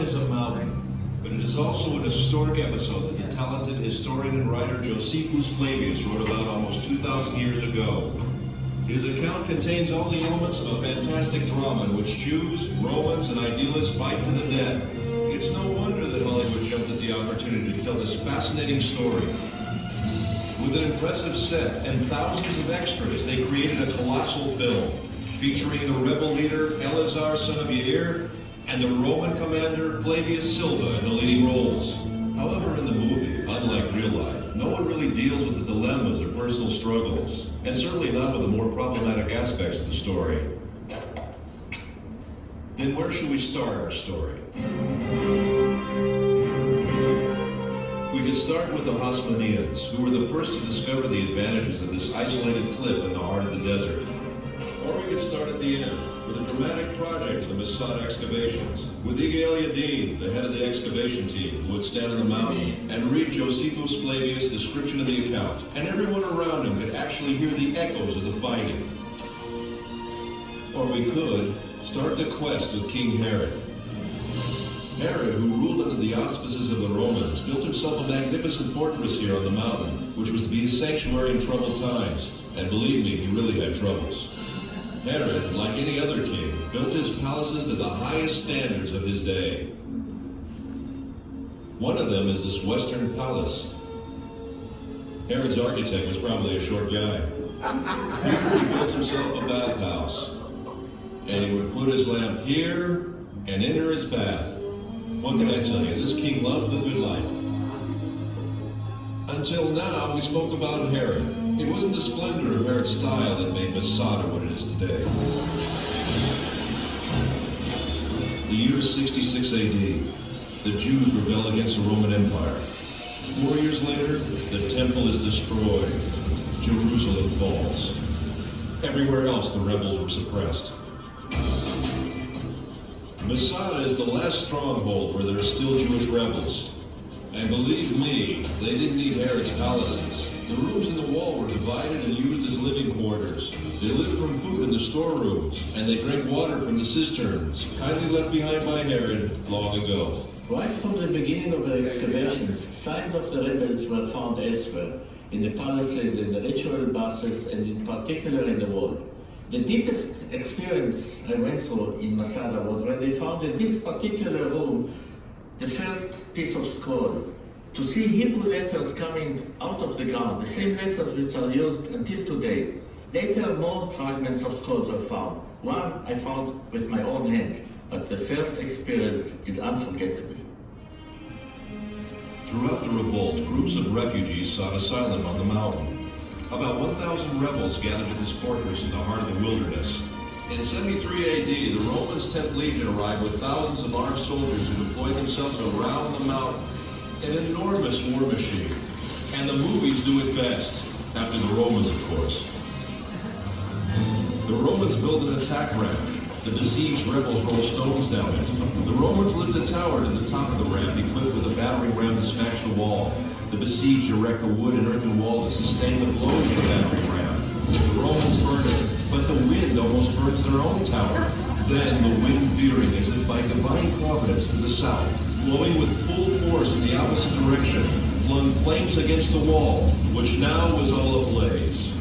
is a mountain, but it is also an historic episode that the talented historian and writer Josephus Flavius wrote about almost 2,000 years ago. His account contains all the elements of a fantastic drama in which Jews, Romans, and idealists fight to the death. It's no wonder that Hollywood jumped at the opportunity to tell this fascinating story. With an impressive set and thousands of extras, they created a colossal film featuring the rebel leader Eleazar, son of Yair, and the Roman commander Flavius Silva in the leading roles. However, in the movie, unlike real life, no one really deals with the dilemmas or personal struggles, and certainly not with the more problematic aspects of the story. Then where should we start our story? We could start with the Hasmoneans, who were the first to discover the advantages of this isolated cliff in the heart of the desert. Or we could start at the end, with a dramatic project of the Masada excavations, with Igor Yadin, the head of the excavation team, who would stand on the mountain and read Josephus Flavius' description of the account, and everyone around him could actually hear the echoes of the fighting. Or we could start the quest with King Herod. Herod, who ruled under the auspices of the Romans, built himself a magnificent fortress here on the mountain, which was to be his sanctuary in troubled times. And believe me, he really had troubles. Herod, like any other king, built his palaces to the highest standards of his day. One of them is this Western palace. Herod's architect was probably a short guy. Here he built himself a bathhouse, and he would put his lamp here and enter his bath. What can I tell you? This king loved the good life. Until now, we spoke about Herod. It wasn't the splendor of Herod's style that made Masada what it is today. The year 66 AD, the Jews rebel against the Roman Empire. 4 years later, the temple is destroyed. Jerusalem falls. Everywhere else, the rebels were suppressed. Masada is the last stronghold where there are still Jewish rebels. And believe me, they didn't need Herod's palaces. The rooms in the wall were divided and used as living quarters. They lived from food in the storerooms, and they drank water from the cisterns, kindly left behind by Herod long ago. Right from the beginning of the excavations, signs of the rebels were found elsewhere, in the palaces, in the ritual baths, and in particular in the wall. The deepest experience I went through in Masada was when they found in this particular room the first piece of scroll. To see Hebrew letters coming out of the ground, the same letters which are used until today. Later, more fragments of scrolls were found. One I found with my own hands, but the first experience is unforgettable. Throughout the revolt, groups of refugees sought asylum on the mountain. About 1,000 rebels gathered at this fortress in the heart of the wilderness. In 73 AD, the Romans' 10th Legion arrived with thousands of armed soldiers who deployed themselves around the mountain. An enormous war machine. And the movies do it best. After the Romans, of course. The Romans built an attack ramp. The besieged rebels rolled stones down it. The Romans lift a tower to the top of the ramp, equipped with a battering ram to smash the wall. The besieged erect a wood and earthen wall to sustain the blows of the battering ram. The Romans burn it, but the wind almost burns their own tower. Then the wind veering as if by divine providence to the south, blowing with full force in the opposite direction, flung flames against the wall, which now was all ablaze.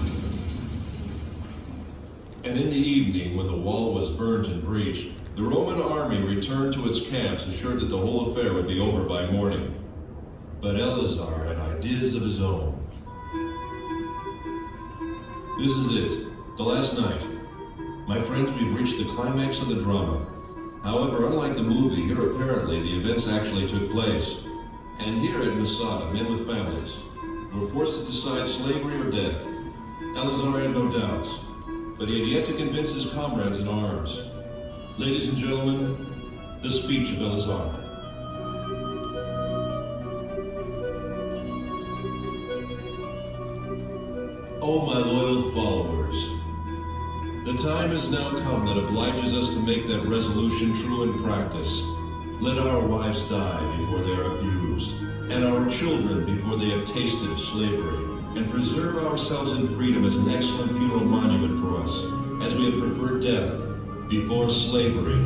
And in the evening, when the wall was burnt and breached, the Roman army returned to its camps, assured that the whole affair would be over by morning. But Eleazar had ideas of his own. This is it, the last night. My friends, we've reached the climax of the drama. However, unlike the movie, here apparently the events actually took place. And here at Masada, men with families were forced to decide slavery or death. Eleazar had no doubts, but he had yet to convince his comrades in arms. Ladies and gentlemen, the speech of Eleazar. O my loyal followers, the time has now come that obliges us to make that resolution true in practice. Let our wives die before they are abused, and our children before they have tasted slavery, and preserve ourselves in freedom as an excellent funeral monument for us, as we have preferred death before slavery.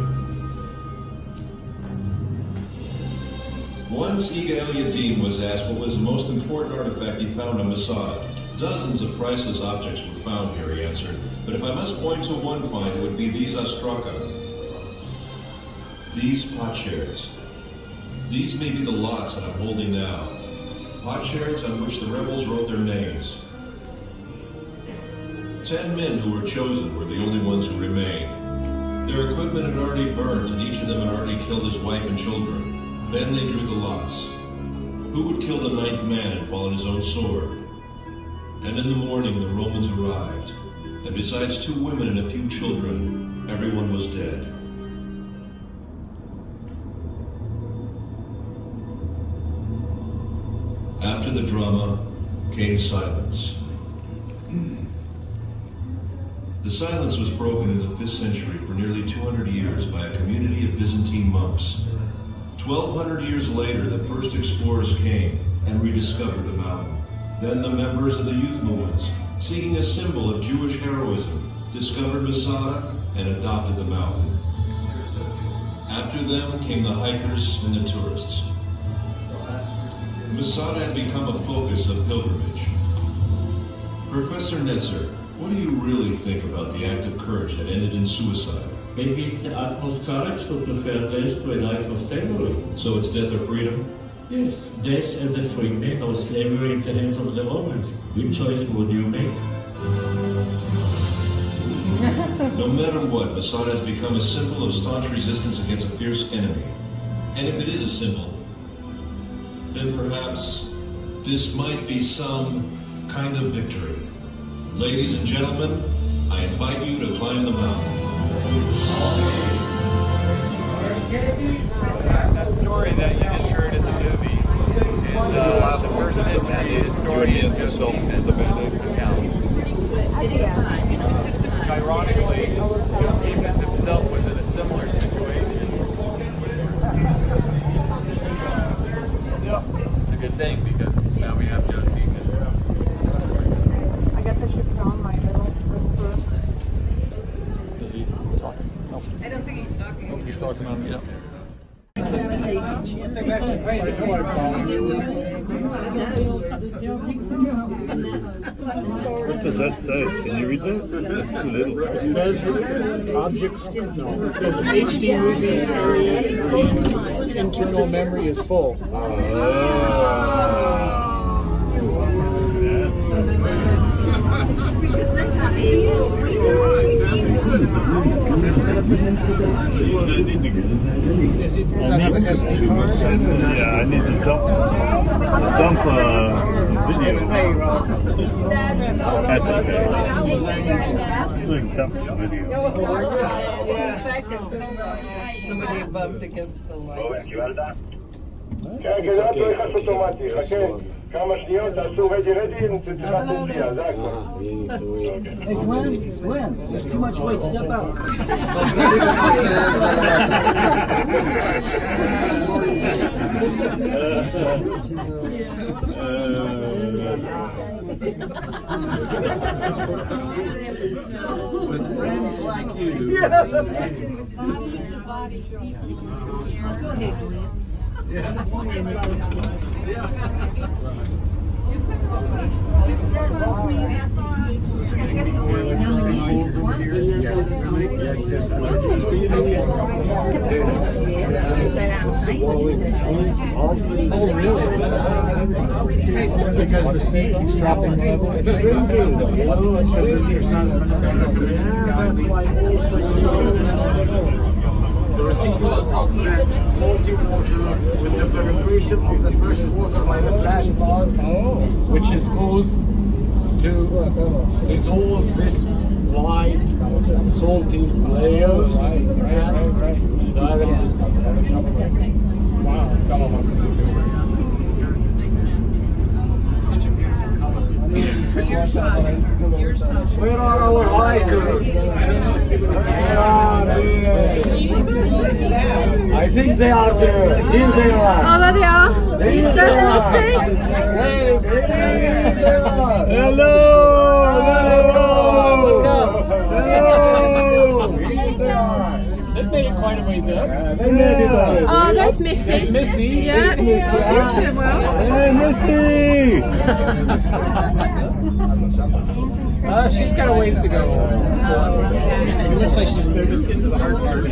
Once Iga El-Yadim was asked what was the most important artifact he found on Masada. Dozens of priceless objects were found here, he answered. But if I must point to one find, it would be these ostraka. These potsherds. These may be the lots that I'm holding now. Potsherds on which the rebels wrote their names. 10 men who were chosen were the only ones who remained. Their equipment had already burnt, and each of them had already killed his wife and children. Then they drew the lots. Who would kill the 9th man and fall on his own sword? And in the morning the Romans arrived, and besides 2 women and a few children, everyone was dead. After the drama came silence. The silence was broken in the 5th century for nearly 200 years by a community of Byzantine monks. 1,200 years later, the first explorers came and rediscovered the mountain. Then the members of the youth movements, seeking a symbol of Jewish heroism, discovered Masada and adopted the mountain. After them came the hikers and the tourists. Masada had become a focus of pilgrimage. Professor Netzer, what do you really think about the act of courage that ended in suicide? Maybe it's the utmost courage to prefer death to a life of slavery. So it's death or freedom? Yes, death as a free man or slavery in the hands of the Romans. Which choice would you make? No matter what, Masada has become a symbol of staunch resistance against a fierce enemy. And if it is a symbol, then perhaps this might be some kind of victory. Ladies and gentlemen, I invite you to climb the mountain. That story that you just heard in the movie is the first century historian Josephus account. Ironically, Josephus himself was in a similar situation. It's a good thing because now we have Josephus. I guess I should put on my little whisper. I don't think he's talking. He's talking on me. What does that say? Can you read that? That's too little. It says objects, no, it says HD movie area and internal memory is full. Does that have an SD card? Yeah, I need to dump some video. That's okay. Like dump some video. Somebody bumped against the light. It's okay, it's okay. כמה שניות תעשו ready, תתחיל להצביע, זה הכל. Hey, Glenn, there's too much weight, step out. With friends like you. Go ahead, Glenn. Oh, really? Because the sea keeps dropping level. It's shrinking. Because there's not as much water. That's why also the receiving of that salty water with the filtration of the fresh water by the flash floods, Which is goes to dissolve this light, salty layers. Such a beautiful color. where are our hikers? Where are they? I think they are there. Here they are. Ja, där är jag. Visas mot sig. Hey, there they are. Hello! Hello. Here they are. That made it quite quite a ways up. They made it all. Oh, there's Missy. There's Missy. Yeah. She's doing well. Hey, Missy! She's got a ways to go. It looks like they're just getting to the hard part.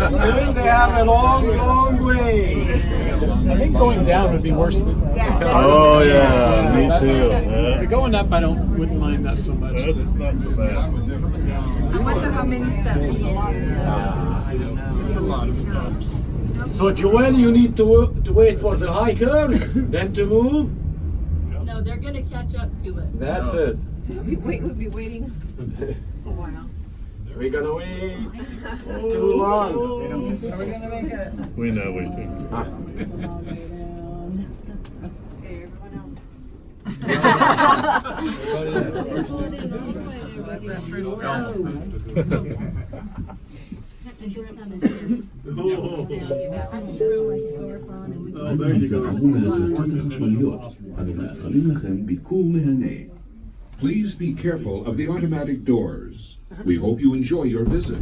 Still, they have a long way. I think going down would be worse than. Oh, yeah, me too. Yeah. The going up, wouldn't mind that so much. That's not so bad. I wonder how many steps he is. It's a lot of steps. So, Joel, you need to wait for the hiker, then to move. No, they're going to catch up to us. That's it. We'll be waiting a while. We're gonna wait too long. We're gonna make it. We know we do. Okay, everyone Please be careful of the automatic doors. We hope you enjoy your visit.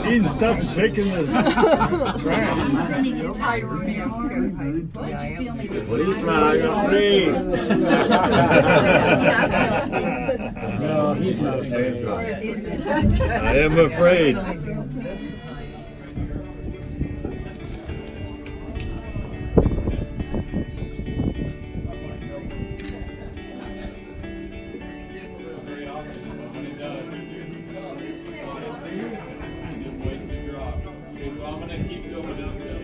Dean, stop shaking the trash. Policeman, are you afraid? No, he's not afraid. I am afraid. So I'm going to keep going up there.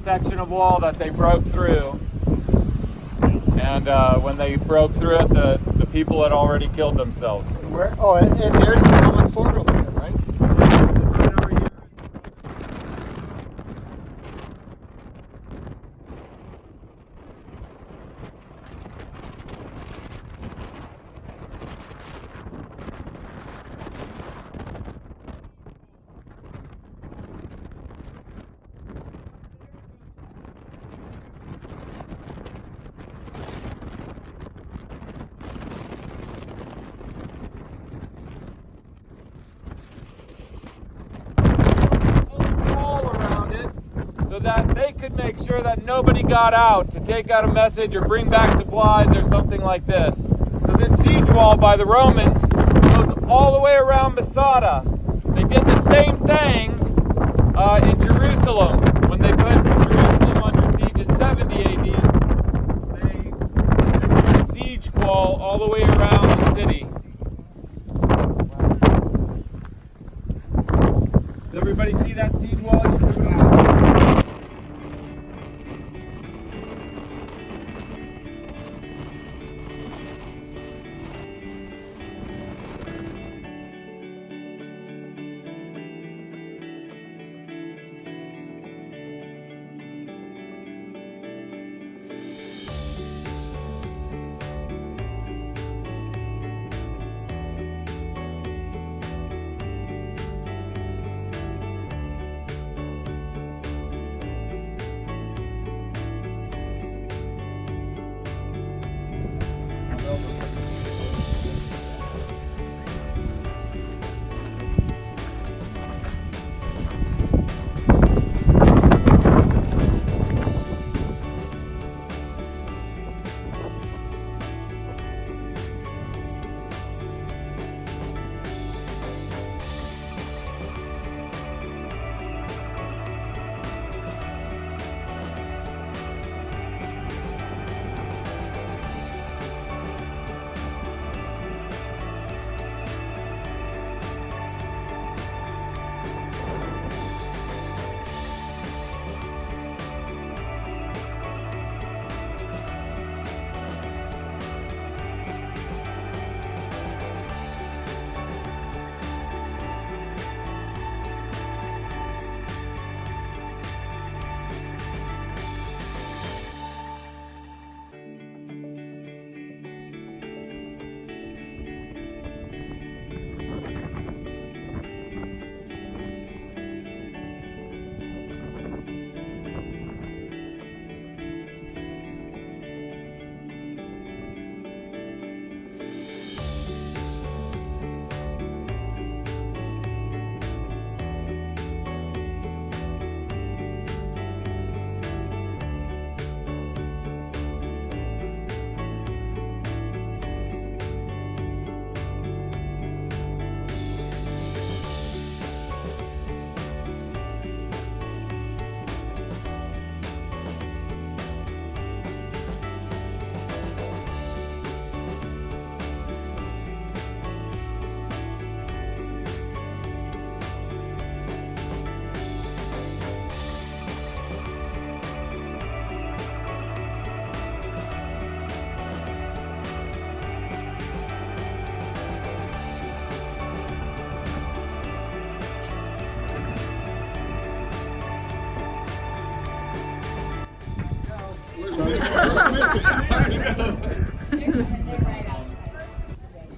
section of wall that they broke through. And when they broke through it, the people had already killed themselves. Where? Oh, and there's the common fort over there, right? Right over here. So that they could make sure that nobody got out to take out a message or bring back supplies or something like this. So this siege wall by the Romans goes all the way around Masada. They did the same thing in Jerusalem when they put Jerusalem under siege in 70 AD. They did a siege wall all the way around the city. Does everybody see that siege wall?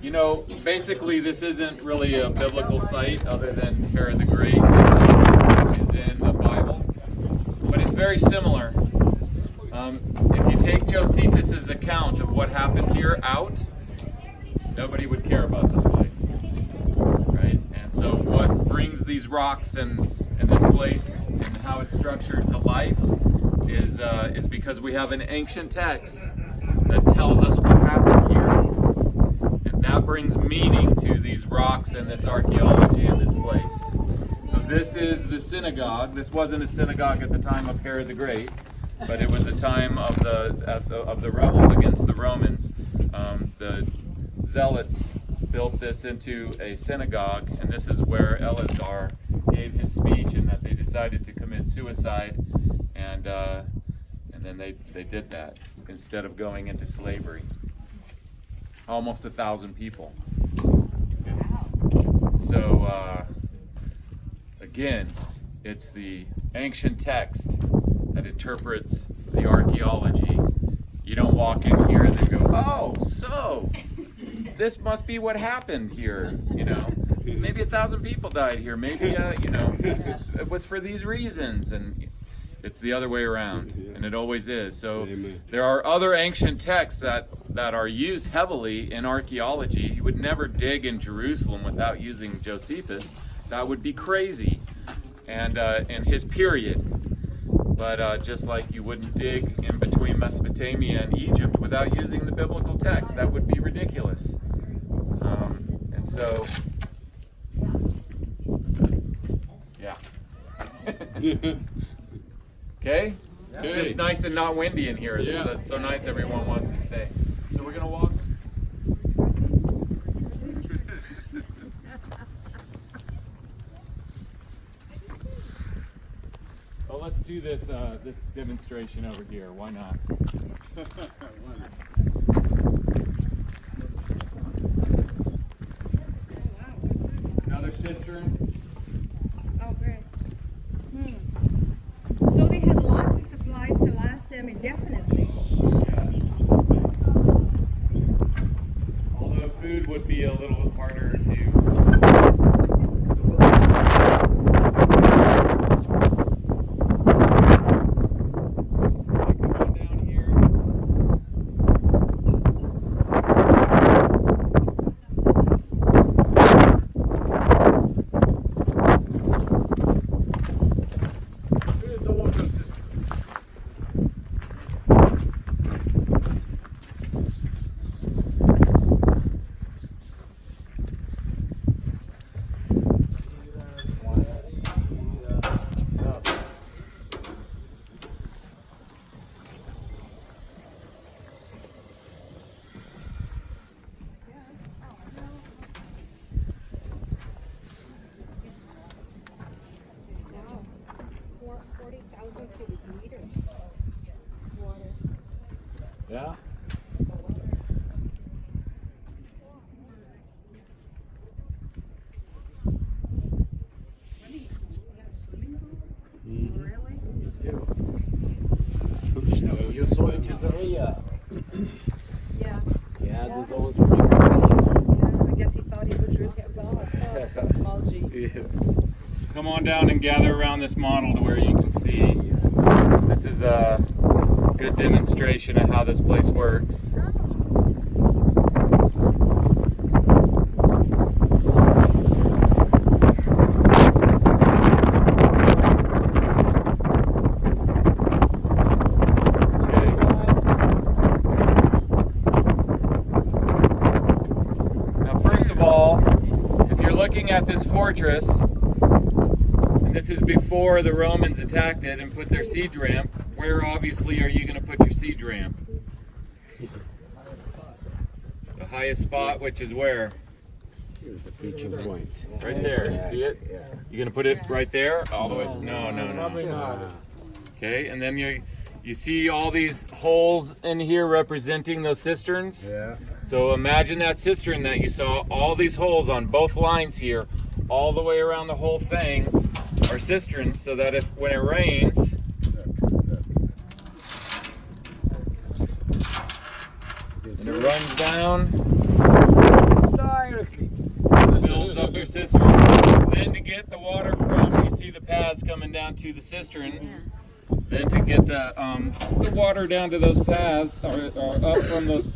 You know, basically this isn't really a biblical site other than Herod the Great, which is in the Bible, but it's very similar. If you take Josephus' account of what happened here out, nobody would care about this place, right? And so what brings these rocks and this place and how it's structured to life is because we have an ancient text that tells us what happened here. And that brings meaning to these rocks and this archaeology in this place. So this is the synagogue. This wasn't a synagogue at the time of Herod the Great, but it was a time of the rebels against the Romans. The Zealots built this into a synagogue, and this is where Eleazar gave his speech, and that they decided to commit suicide and then they did that instead of going into slavery. Almost 1,000 people. So again, it's the ancient text that interprets the archaeology. You don't walk in here and then go, oh, so this must be what happened here, you know. Maybe 1,000 people died here. Maybe, you know, it was for these reasons. And it's the other way around, and it always is. So there are other ancient texts that are used heavily in archaeology. You would never dig in Jerusalem without using Josephus. That would be crazy. And in his period. But just like you wouldn't dig in between Mesopotamia and Egypt without using the biblical text. That would be ridiculous. And so, yeah. Okay? It's just nice and not windy in here. It's so nice everyone wants to stay. So we're going to walk. Well, let's do this this demonstration over here. Why not? Another cistern. Oh, great. So they had lots of supplies to last them indefinitely. Yes. Although food would be a little harder to. Yeah. You saw in Sicarii. Yeah. Yeah, there's always I guess he thought he was really a god. Small G. Come on down and gather around this model to where you can see. This is a good demonstration of how this place works. At this fortress, and this is before the Romans attacked it and put their siege ramp. Where obviously are you going to put your siege ramp? The highest spot, which is where? Here's the reaching point. Right there. You see it? You're going to put it right there? All the way? No. Okay, and then you see all these holes in here representing those cisterns? Yeah. So imagine that cistern that you saw, all these holes on both lines here, all the way around the whole thing are cisterns, so that if when it rains, and it runs down, directly fills up your cisterns. Then to get the water from, you see the paths coming down to the cisterns. Then to get the water down to those paths, or up from those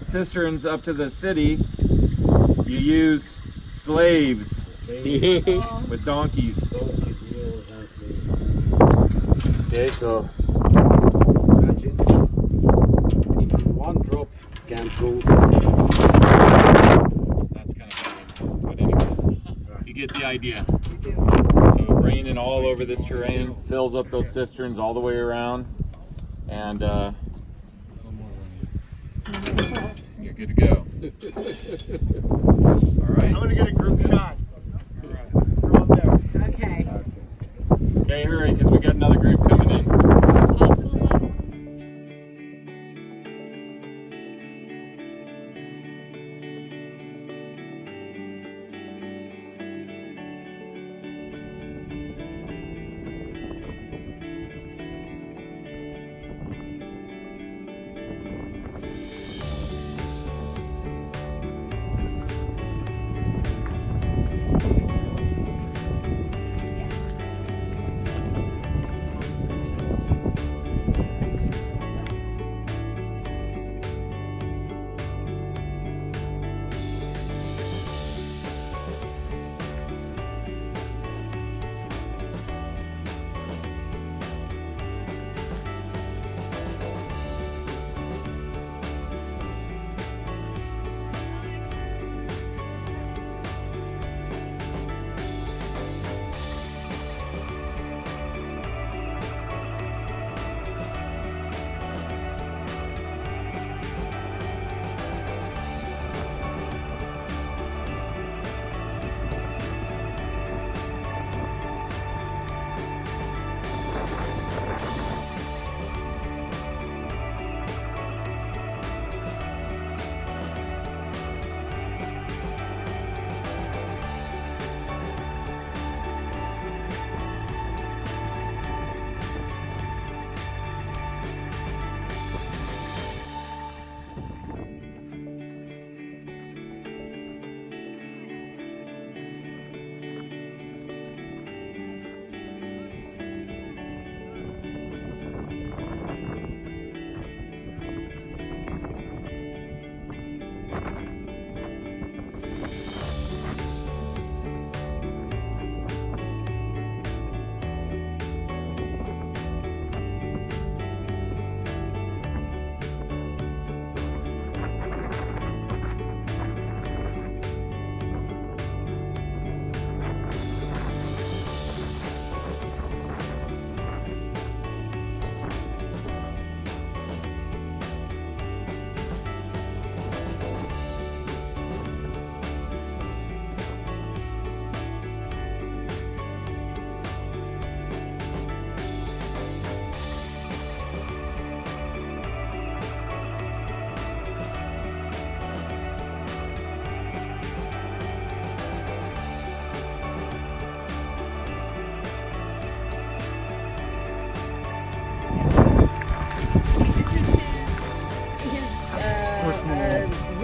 cisterns up to the city, you use slaves with donkeys. Okay, so imagine if one drop can go. That's kind of funny. But anyways, you get the idea. So it's raining all over this terrain, fills up those cisterns all the way around, and you're good to go. All right. I'm gonna get a group shot. All right. Okay. Okay, hurry, because we got another group coming in.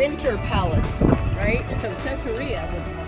winter palace, right? So Caesarea was